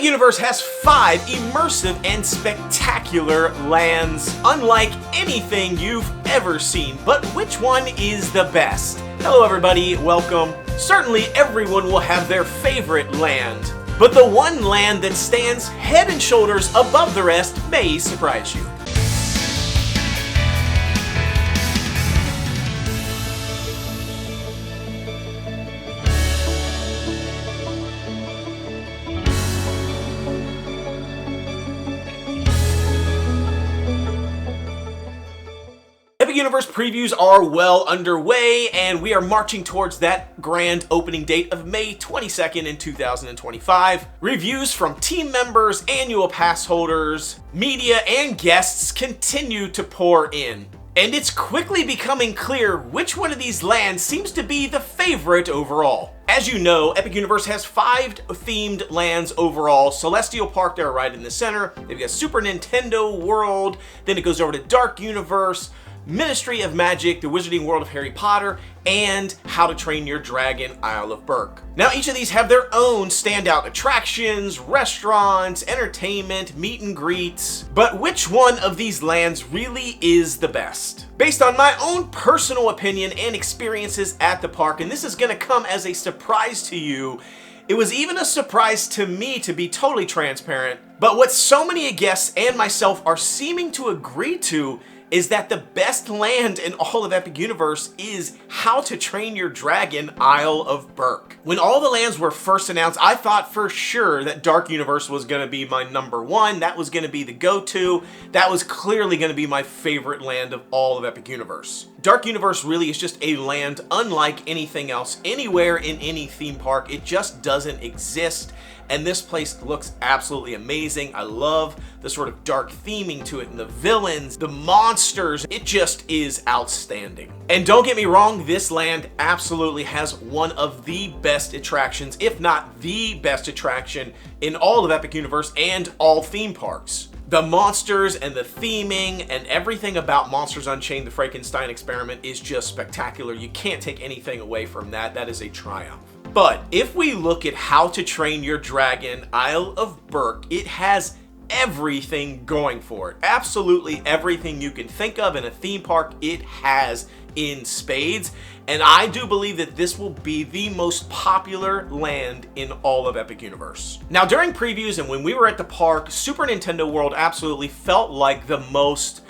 Epic Universe has 5 immersive and spectacular lands, unlike anything you've ever seen. But which one is the best? Hello everybody, welcome. Certainly everyone will have their favorite land, but the one land that stands head and shoulders above the rest may surprise you. Epic Universe previews are well underway, and we are marching towards that grand opening date of May 22nd in 2025. Reviews from team members, annual pass holders, media, and guests continue to pour in. And it's quickly becoming clear which one of these lands seems to be the favorite overall. As you know, Epic Universe has 5 themed lands overall. Celestial Park there right in the center. They've got Super Nintendo World, then it goes over to Dark Universe, Ministry of Magic, the Wizarding World of Harry Potter, and How to Train Your Dragon, Isle of Berk. Now each of these have their own standout attractions, restaurants, entertainment, meet and greets, but which one of these lands really is the best? Based on my own personal opinion and experiences at the park, and this is gonna come as a surprise to you, it was even a surprise to me, to be totally transparent, but what so many guests and myself are seeming to agree to is that the best land in all of Epic Universe is How to Train Your Dragon, Isle of Berk. When all the lands were first announced, I thought for sure that Dark Universe was gonna be my number one. That was gonna be the go-to. That was clearly gonna be my favorite land of all of Epic Universe. Dark Universe really is just a land unlike anything else anywhere in any theme park. It just doesn't exist. And this place looks absolutely amazing. I love the sort of dark theming to it, and the villains, the monsters. It just is outstanding. And don't get me wrong, this land absolutely has one of the best attractions, if not the best attraction in all of Epic Universe and all theme parks. The monsters and the theming and everything about Monsters Unchained, the Frankenstein experiment is just spectacular. You can't take anything away from that. That is a triumph. But if we look at How to Train Your Dragon, Isle of Berk, it has everything going for it. Absolutely everything you can think of in a theme park, it has in spades. And I do believe that this will be the most popular land in all of Epic Universe. Now, during previews and when we were at the park, Super Nintendo World absolutely felt like the most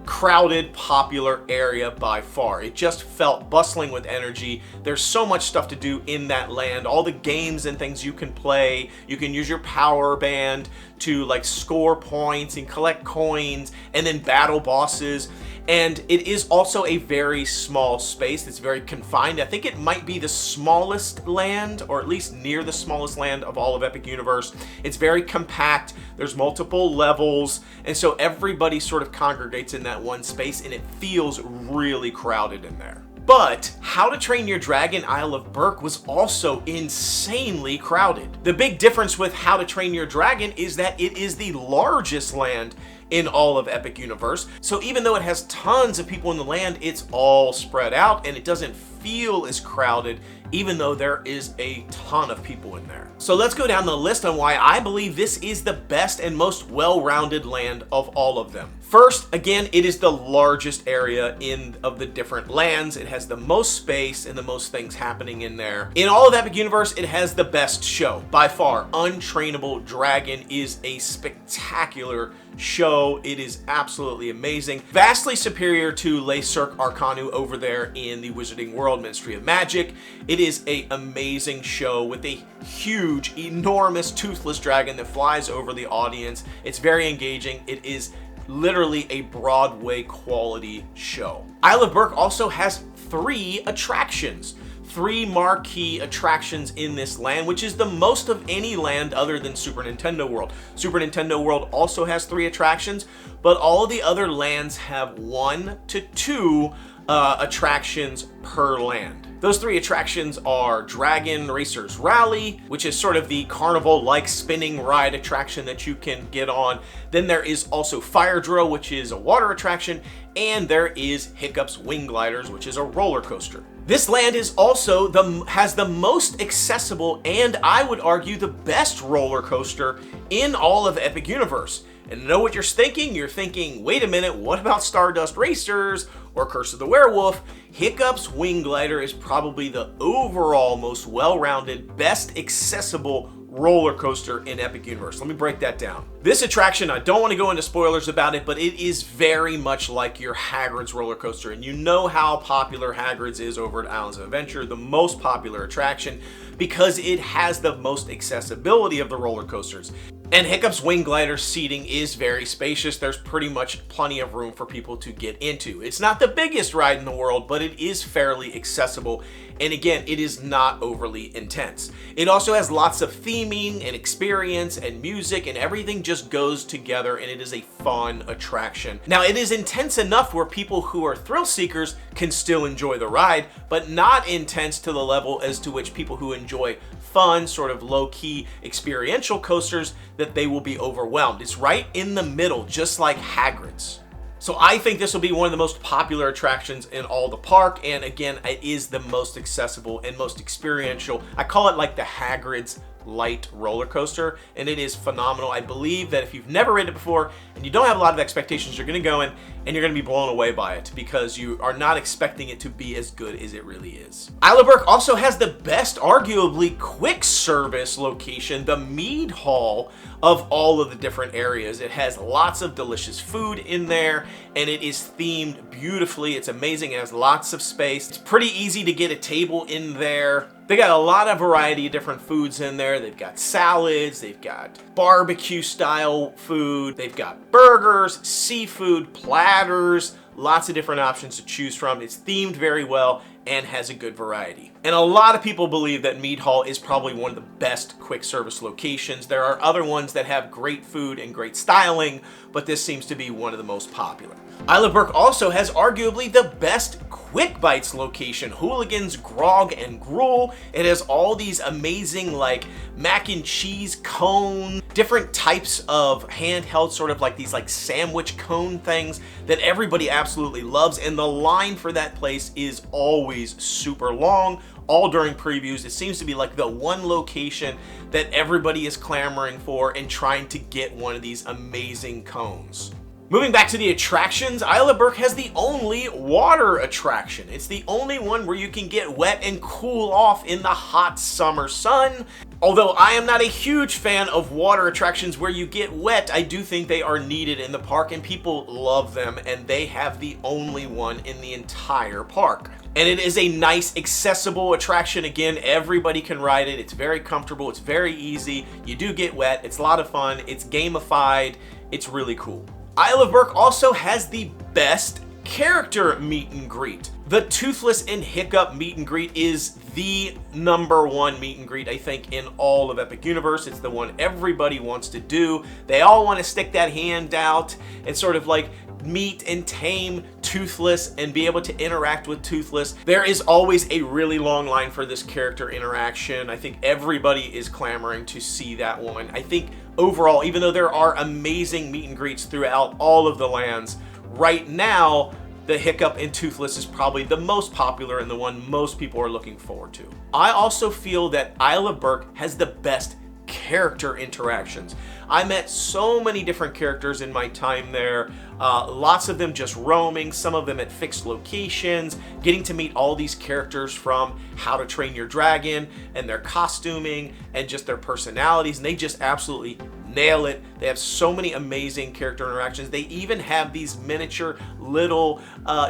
crowded, popular area by far. It just felt bustling with energy. There's so much stuff to do in that land. All the games and things you can play. You can use your power band to like score points and collect coins and then battle bosses. And it is also a very small space. It's very confined. I think it might be the smallest land, or at least near the smallest land of all of Epic Universe. It's very compact. There's multiple levels. And so everybody sort of congregates in that one space, and it feels really crowded in there. But How to Train Your Dragon, Isle of Berk was also insanely crowded. The big difference with How to Train Your Dragon is that it is the largest land in all of Epic Universe. So even though it has tons of people in the land, it's all spread out and it doesn't feel as crowded, even though there is a ton of people in there. So let's go down the list on why I believe this is the best and most well-rounded land of all of them. First, again, it is the largest area of the different lands. It has the most space and the most things happening in there. In all of Epic Universe, it has the best show. By far, Untrainable Dragon is a spectacular show. It is absolutely amazing. Vastly superior to Le Cirque Arcanu over there in the Wizarding World, Ministry of Magic. It is an amazing show with a huge, enormous, toothless dragon that flies over the audience. It's very engaging. It is literally a Broadway quality show. Isle of Berk also has 3 attractions. 3 marquee attractions in this land, which is the most of any land other than Super Nintendo World. Super Nintendo World also has 3 attractions, but all of the other lands have 1 to 2 attractions per land. Those 3 attractions are Dragon Racers Rally, which is sort of the carnival-like spinning ride attraction that you can get on. Then there is also Fire Drill, which is a water attraction, and there is Hiccup's Wing Gliders, which is a roller coaster. This land is also has the most accessible and I would argue the best roller coaster in all of Epic Universe. And know what you're thinking? You're thinking, wait a minute, what about Stardust Racers or Curse of the Werewolf? Hiccup's Wing Glider is probably the overall most well-rounded, best accessible roller coaster in Epic Universe. Let me break that down. This attraction, I don't want to go into spoilers about it, but it is very much like your Hagrid's roller coaster, and you know how popular Hagrid's is over at Islands of Adventure, the most popular attraction, because it has the most accessibility of the roller coasters. And Hiccup's Wing Glider seating is very spacious. There's pretty much plenty of room for people to get into. It's not the biggest ride in the world, but it is fairly accessible. And again, it is not overly intense. It also has lots of theming and experience and music, and everything just goes together, and it is a fun attraction. Now, it is intense enough where people who are thrill seekers can still enjoy the ride, but not intense to the level as to which people who enjoy fun, sort of low-key experiential coasters, that they will be overwhelmed. It's right in the middle, just like Hagrid's. So I think this will be one of the most popular attractions in all the park, and again, it is the most accessible and most experiential. I call it like the Hagrid's light roller coaster, and it is phenomenal. I believe that if you've never ridden it before and you don't have a lot of expectations, you're going to go in and you're going to be blown away by it because you are not expecting it to be as good as it really is. Isle of Berk also has the best, arguably, quick service location, the mead hall of all of the different areas. It has lots of delicious food in there, and it is themed beautifully. It's amazing. It has lots of space. It's pretty easy to get a table in there. They got a lot of variety of different foods in there. They've got salads, they've got barbecue style food, they've got burgers, seafood, platters, lots of different options to choose from. It's themed very well and has a good variety. And a lot of people believe that Mead Hall is probably one of the best quick service locations. There are other ones that have great food and great styling, but this seems to be one of the most popular. Isle of Berk also has arguably the best Quick Bites location, Hooligans, Grog, and Gruel. It has all these amazing like mac and cheese cone, different types of handheld sort of like these like sandwich cone things that everybody absolutely loves, and the line for that place is always super long. All during previews, it seems to be like the one location that everybody is clamoring for and trying to get one of these amazing cones. Moving back to the attractions, Isle of Berk has the only water attraction. It's the only one where you can get wet and cool off in the hot summer sun. Although I am not a huge fan of water attractions where you get wet, I do think they are needed in the park and people love them, and they have the only one in the entire park. And it is a nice, accessible attraction. Again, everybody can ride it. It's very comfortable. It's very easy. You do get wet. It's a lot of fun. It's gamified. It's really cool. Isle of Berk also has the best character meet and greet. The Toothless and Hiccup meet and greet is the #1 meet and greet, I think, in all of Epic Universe. It's the one everybody wants to do. They all want to stick that hand out and sort of like meet and tame Toothless and be able to interact with Toothless. There is always a really long line for this character interaction. I think everybody is clamoring to see that one. I think overall, even though there are amazing meet and greets throughout all of the lands, right now the Hiccup and Toothless is probably the most popular and the one most people are looking forward to. I also feel that Isle of Berk has the best character interactions. I met so many different characters in my time there, lots of them just roaming, some of them at fixed locations, getting to meet all these characters from How to Train Your Dragon and their costuming and just their personalities, and they just absolutely nail it. They have so many amazing character interactions. They even have these miniature little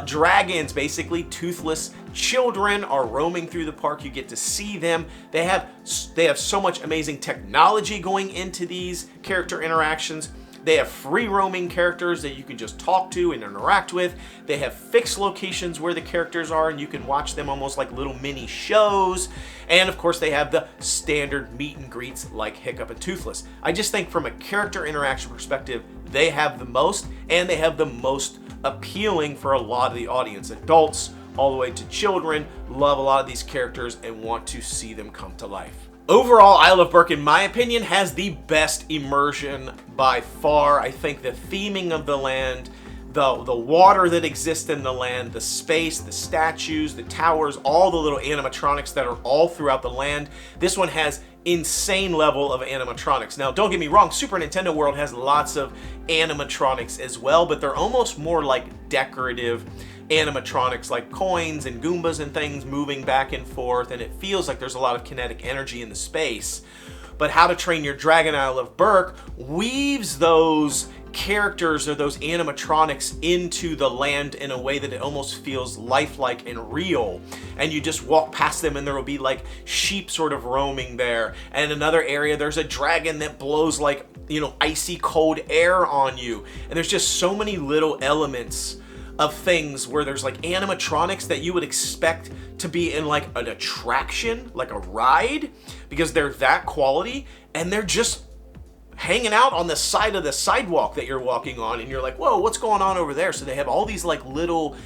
dragons, basically toothless children are roaming through the park. You get to see them. They have so much amazing technology going into these character interactions. They have free roaming characters that you can just talk to and interact with. They have fixed locations where the characters are and you can watch them almost like little mini shows. And of course they have the standard meet and greets like Hiccup and Toothless. I just think from a character interaction perspective, they have the most, and they have the most appealing for a lot of the audience. Adults all the way to children love a lot of these characters and want to see them come to life. Overall, Isle of Berk, in my opinion, has the best immersion by far. I think the theming of the land, the water that exists in the land, the space, the statues, the towers, all the little animatronics that are all throughout the land. This one has insane level of animatronics. Now, don't get me wrong, Super Nintendo World has lots of animatronics as well, but they're almost more like decorative animatronics, like coins and Goombas and things moving back and forth, and it feels like there's a lot of kinetic energy in the space. But How to Train Your Dragon Isle of Berk weaves those characters or those animatronics into the land in a way that it almost feels lifelike and real, and you just walk past them and there will be like sheep sort of roaming there, and in another area there's a dragon that blows like, you know, icy cold air on you, and there's just so many little elements of things where there's like animatronics that you would expect to be in like an attraction, like a ride, because they're that quality, and they're just hanging out on the side of the sidewalk that you're walking on, and you're like, whoa, what's going on over there? So they have all these like little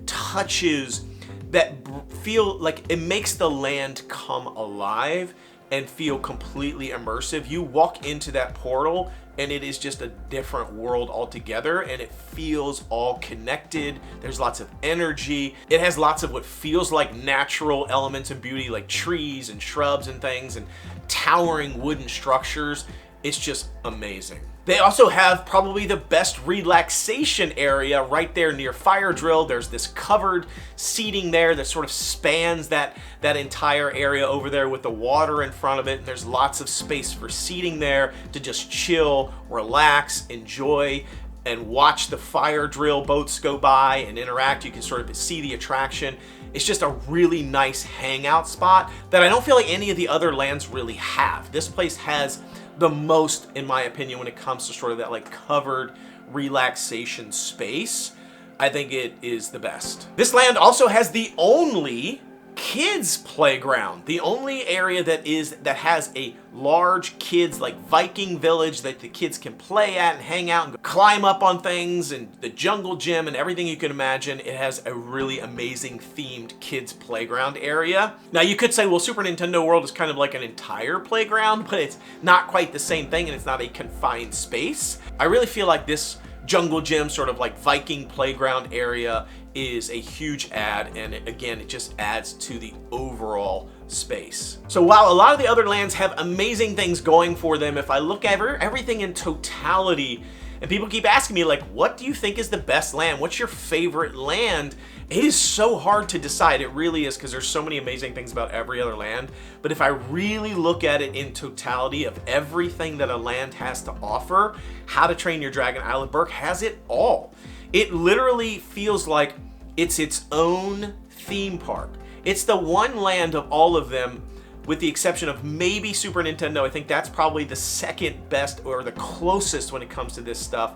touches that feel like it makes the land come alive and feel completely immersive. You walk into that portal and it is just a different world altogether, and it feels all connected. There's lots of energy. It has lots of what feels like natural elements and beauty, like trees and shrubs and things and towering wooden structures. It's just amazing. They also have probably the best relaxation area right there near Fire Drill. There's this covered seating there that sort of spans that entire area over there with the water in front of it. And there's lots of space for seating there to just chill, relax, enjoy, and watch the Fire Drill boats go by and interact. You can sort of see the attraction. It's just a really nice hangout spot that I don't feel like any of the other lands really have. This place has the most, in my opinion, when it comes to sort of that like covered relaxation space. I think it is the best. This land also has the only kids playground, the only area that has a large kids like Viking village that the kids can play at and hang out and climb up on things, and the jungle gym and everything you can imagine. It has a really amazing themed kids playground area. Now you could say, well, Super Nintendo World is kind of like an entire playground, but it's not quite the same thing, and it's not a confined space. I really feel like this jungle gym sort of like Viking playground area is a huge add, and it just adds to the overall space. So while a lot of the other lands have amazing things going for them, if I look at everything in totality, and people keep asking me like, what do you think is the best land? What's your favorite land? It is so hard to decide. It really is, because there's so many amazing things about every other land. But if I really look at it in totality of everything that a land has to offer, How to Train Your Dragon Isle of Berk has it all. It literally feels like it's its own theme park. It's the one land of all of them, with the exception of maybe Super Nintendo. I think that's probably the second best or the closest when it comes to this stuff.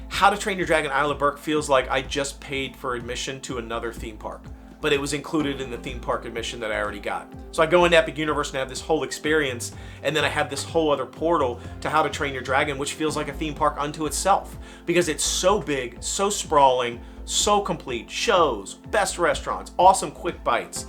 How to Train Your Dragon Isle of Berk feels like I just paid for admission to another theme park, but it was included in the theme park admission that I already got. So I go into Epic Universe and have this whole experience, and then I have this whole other portal to How to Train Your Dragon, which feels like a theme park unto itself, because it's so big, so sprawling, so complete. Shows, best restaurants, awesome quick bites,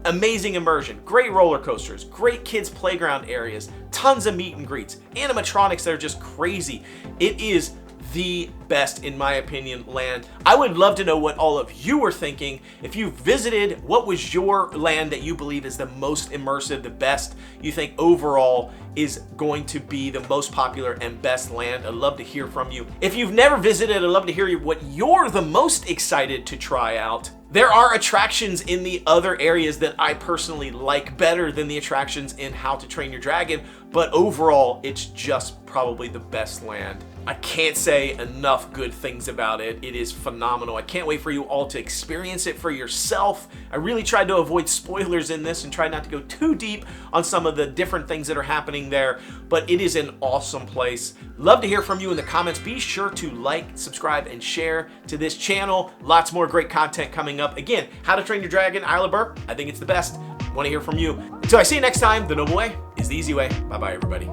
amazing immersion, great roller coasters, great kids playground areas, tons of meet and greets, animatronics that are just crazy. It is the best, in my opinion, land. I would love to know what all of you were thinking. If you visited, what was your land that you believe is the most immersive, the best you think overall is going to be the most popular and best land? I'd love to hear from you. If you've never visited, I'd love to hear what you're the most excited to try out. There are attractions in the other areas that I personally like better than the attractions in How to Train Your Dragon, but overall, it's just probably the best land. I can't say enough good things about it. It is phenomenal. I can't wait for you all to experience it for yourself. I really tried to avoid spoilers in this and try not to go too deep on some of the different things that are happening there, but it is an awesome place. Love to hear from you in the comments. Be sure to like, subscribe, and share to this channel. Lots more great content coming up. Again, How to Train Your Dragon Isle of Berk, I think it's the best. Want to hear from you. Until I see you next time, the noble way is the easy way. Bye-bye, everybody.